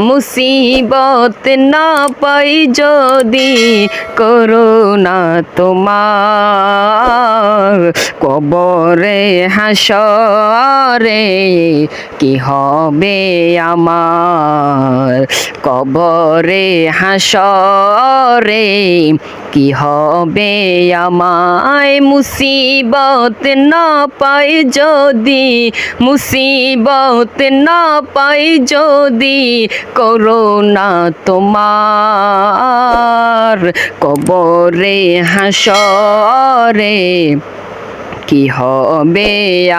মুসিবত না পাই যদি করুণা তোমার, কবরে হাসরে কি হবে আমার, কবরে হাসরে কি হবে আমায়। মুসিবত না পাই যদি, মুসিবত না পাই যদি করুণা তোমার, কবরে হাসরে কি হবে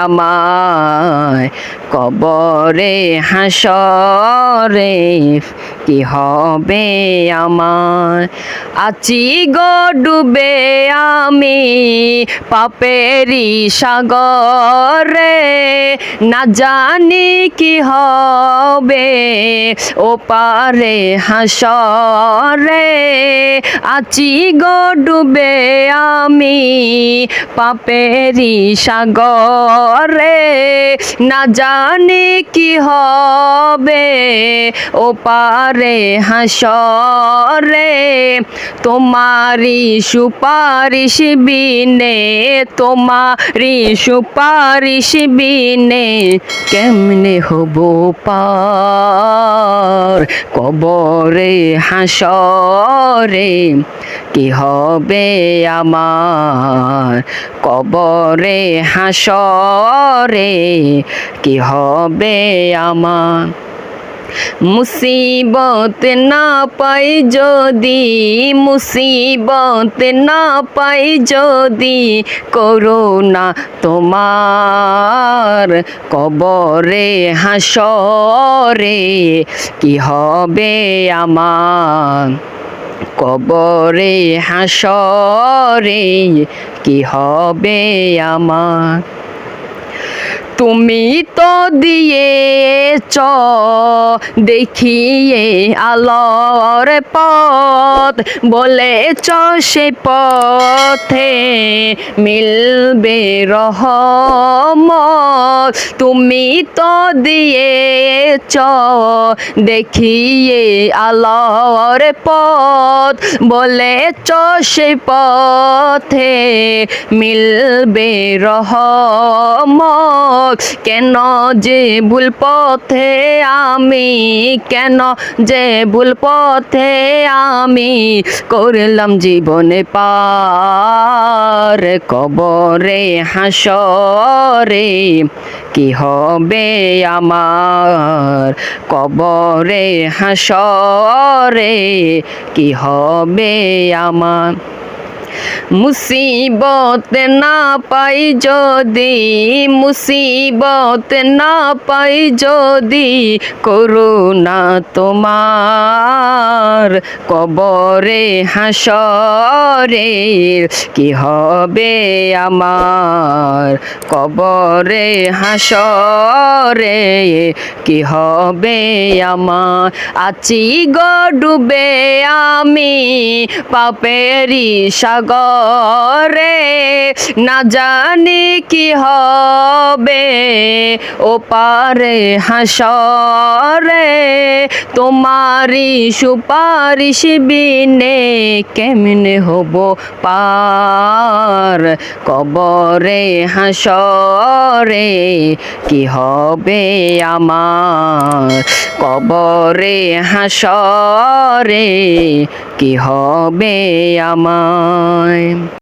আমায়, কবরে হাসরে কি হবে আমার। আছি গো ডুবে আমি পাপেরি সাগরে, না জানি কি হবে ও পারে হাসরে। আছি গো ডুবে আমি পাপেরি সাগরে, না জানি কি হবে ও পারে হাসরে। তোমারি সুপারিশ বিনে, তোমারি সুপারিশ বিনে কেমনে হব পার, কবরে হাসরে কি হবে আমার, কবরে হাসরে কি হবে আমার। মুসিবত না পাই যদি, মুসিবত না পাই যদি করুণা তোমার, কবরে হাসরে কি হবে আমার, কবরে হাসরে কি হবে আমার। তুমি তো দিয়েছ দেখিয়ে আলোর পথ, বলেছ সে পথে মিলবে রহমত। তুমি তো দিয়েছ দেখিয়ে আলোর পথ, বলেছ সে পথে মিলবে রহমত। কেন যে ভুল পথে আমি, কেন যে ভুল পথে আমি করলাম জীবনে পার, কবরে হাসরে কি হবে আমার, কবরে হাসরে কি হবে আমার। মুসিবত না পাই যদি, মুসিবত না পাই যদি করুণা তোমার, কবরে হাসরে কি হবে আমার, কবরে হাসরে কি হবে আমার। আছি গো ডুবে আমি পাপেরি সাগরে, না জানি কি হবে ও পারে হাসরে। তোমারি সুপারিশ বিনে কেমনে হব পার, কবরে হাসরে কি হবে আমার, কবরে হাসরে কি হবে আমায়।